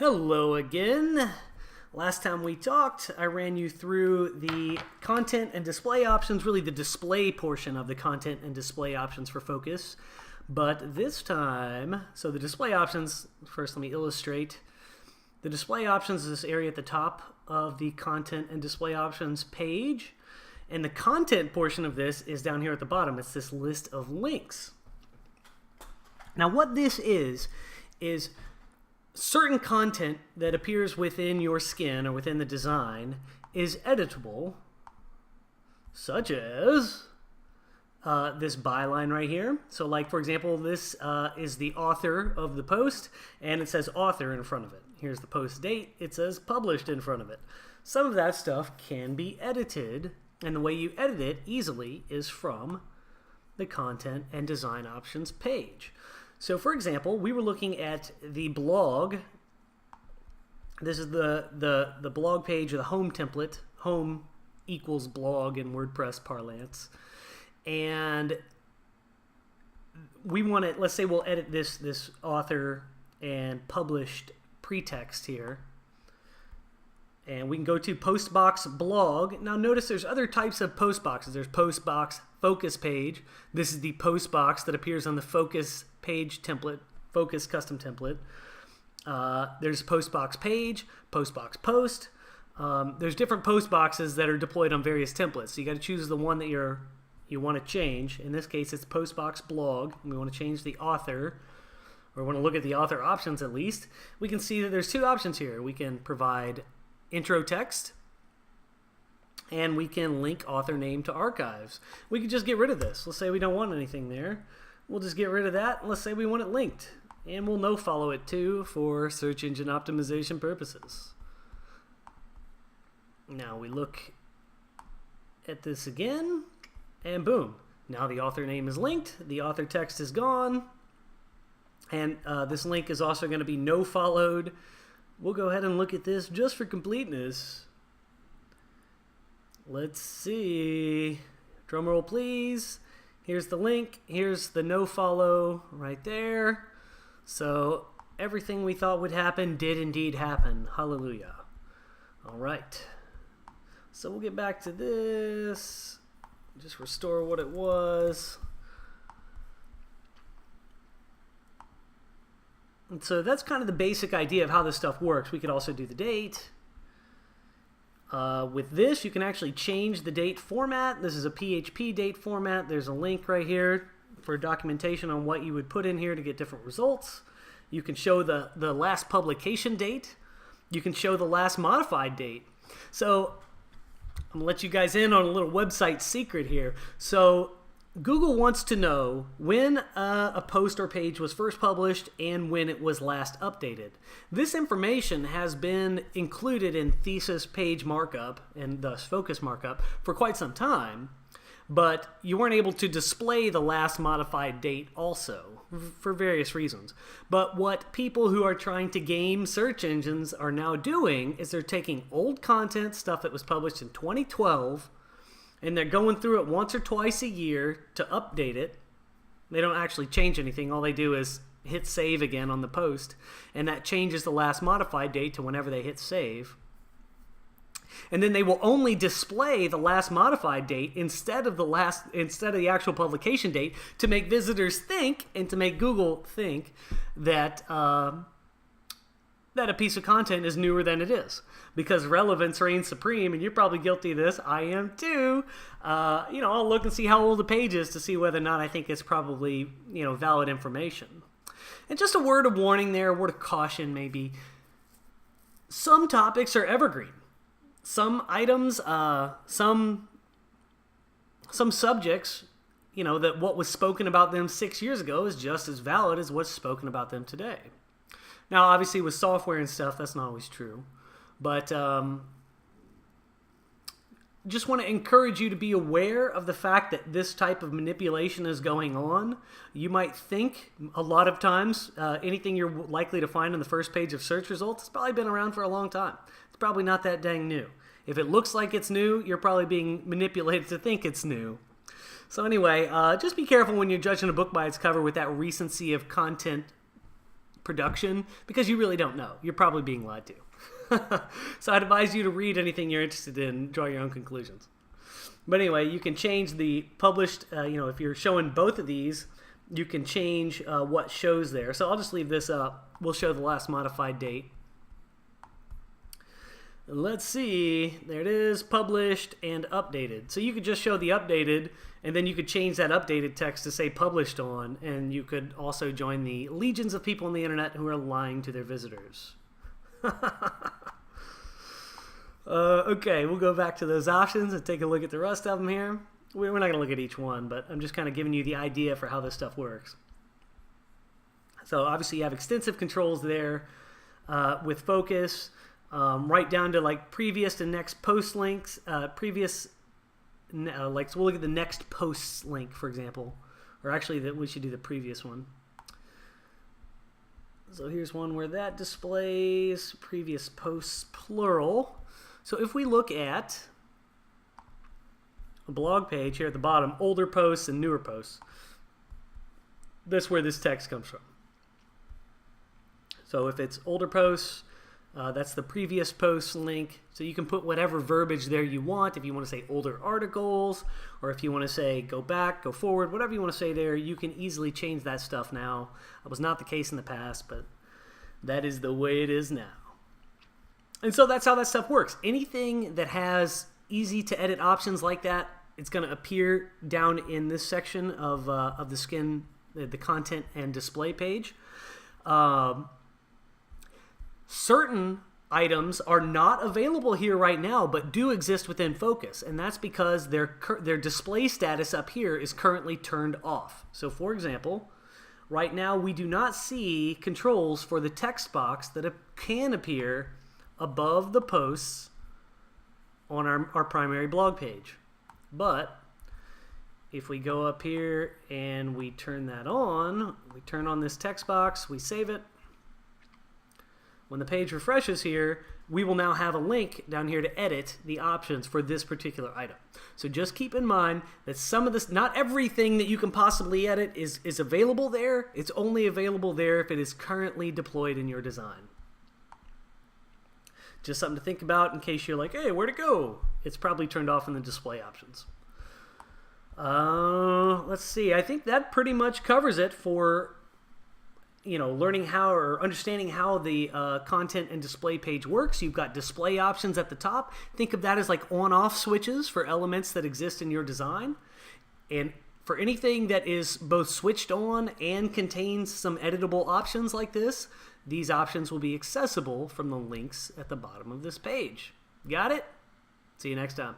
Hello again. Last time we talked, I ran you through the content and display options, really the display portion of the content and display options for Focus. But this time, so the display options, first let me illustrate. The display options is this area at the top of the content and display options page. And the content portion of this is down here at the bottom. It's this list of links. Now what this is certain content that appears within your skin or within the design is editable, such as this byline right here. So like, for example, this is the author of the post, and it says author in front of it. Here's the post date. It says published in front of it. Some of that stuff can be edited, and the way you edit it easily is from the content and design options page. So for example, we were looking at the blog. This is the blog page or the home template. Home equals blog in WordPress parlance. And we want to, let's say we'll edit this author and published pretext here. And we can go to postbox blog. Now notice there's other types of post boxes. There's postbox focus page. This is the post box that appears on the focus page template, focus custom template. There's postbox page, postbox post. There's different post boxes that are deployed on various templates. So you got to choose the one that you want to change. In this case, it's postbox blog. We want to change the author, or want to look at the author options at least. We can see that there's two options here. We can provide intro text, and we can link author name to archives. We could just get rid of this. Let's say we don't want anything there. We'll just get rid of that, and let's say we want it linked. And we'll no-follow it too for search engine optimization purposes. Now we look at this again, and boom. Now the author name is linked, the author text is gone, and this link is also going to be no-followed. We'll go ahead and look at this just for completeness. Let's see. Drum roll, please. Here's the link. Here's the no follow right there. So everything we thought would happen did indeed happen. Hallelujah. All right. So we'll get back to this. Just restore what it was. And so that's kind of the basic idea of how this stuff works. We could also do the date. With this, you can actually change the date format. This is a PHP date format. There's a link right here for documentation on what you would put in here to get different results. You can show the last publication date. You can show the last modified date. So I'm going to let you guys in on a little website secret here. So Google wants to know when a post or page was first published and when it was last updated. This information has been included in thesis page markup and thus focus markup for quite some time, but you weren't able to display the last modified date also for various reasons. But what people who are trying to game search engines are now doing is they're taking old content, stuff that was published in 2012, and they're going through it once or twice a year to update it. They don't actually change anything. All they do is hit save again on the post, and that changes the last modified date to whenever they hit save. And then they will only display the last modified date instead of the actual publication date to make visitors think and to make Google think that that a piece of content is newer than it is, because relevance reigns supreme, and you're probably guilty of this. I am too. I'll look and see how old the page is to see whether or not I think it's probably, valid information. And just a word of warning there, a word of caution maybe. Some topics are evergreen. Some items, some subjects, that what was spoken about them 6 years ago is just as valid as what's spoken about them today. Now, obviously, with software and stuff, that's not always true. But just want to encourage you to be aware of the fact that this type of manipulation is going on. You might think a lot of times anything you're likely to find on the first page of search results has probably been around for a long time. It's probably not that dang new. If it looks like it's new, you're probably being manipulated to think it's new. So anyway, just be careful when you're judging a book by its cover with that recency of content production because you really don't know. You're probably being lied to. So I'd advise you to read anything you're interested in, draw your own conclusions. But anyway, you can change the published, if you're showing both of these, you can change what shows there. So I'll just leave this up. We'll show the last modified date. Let's see, there it is, published and updated. So you could just show the updated, and then you could change that updated text to say published on, and you could also join the legions of people on the internet who are lying to their visitors. Okay, we'll go back to those options and take a look at the rest of them here. We're not going to look at each one, but I'm just kind of giving you the idea for how this stuff works. So obviously you have extensive controls there with focus, right down to like previous to next post links, so we'll look at the next posts link, for example, or actually we should do the previous one. So here's one where that displays previous posts, plural. So if we look at a blog page here at the bottom, older posts and newer posts, that's where this text comes from. So if it's older posts, that's the previous post link. So you can put whatever verbiage there you want. If you want to say older articles, or if you want to say go back, go forward, whatever you want to say there, you can easily change that stuff now. That was not the case in the past, but that is the way it is now. And so that's how that stuff works. Anything that has easy to edit options like that, it's going to appear down in this section of the skin, the content and display page. Certain items are not available here right now, but do exist within Focus, and that's because their display status up here is currently turned off. So for example, right now we do not see controls for the text box that can appear above the posts on our primary blog page. But if we go up here and we turn that on, we turn on this text box, we save it. When the page refreshes here, we will now have a link down here to edit the options for this particular item. So just keep in mind that some of this, not everything that you can possibly edit is available there. It's only available there if it is currently deployed in your design. Just something to think about in case you're like, hey, where'd it go? It's probably turned off in the display options. Let's see. I think that pretty much covers it for learning how or understanding how the content and display page works. You've got display options at the top. Think of that as like on-off switches for elements that exist in your design. And for anything that is both switched on and contains some editable options like this, these options will be accessible from the links at the bottom of this page. Got it? See you next time.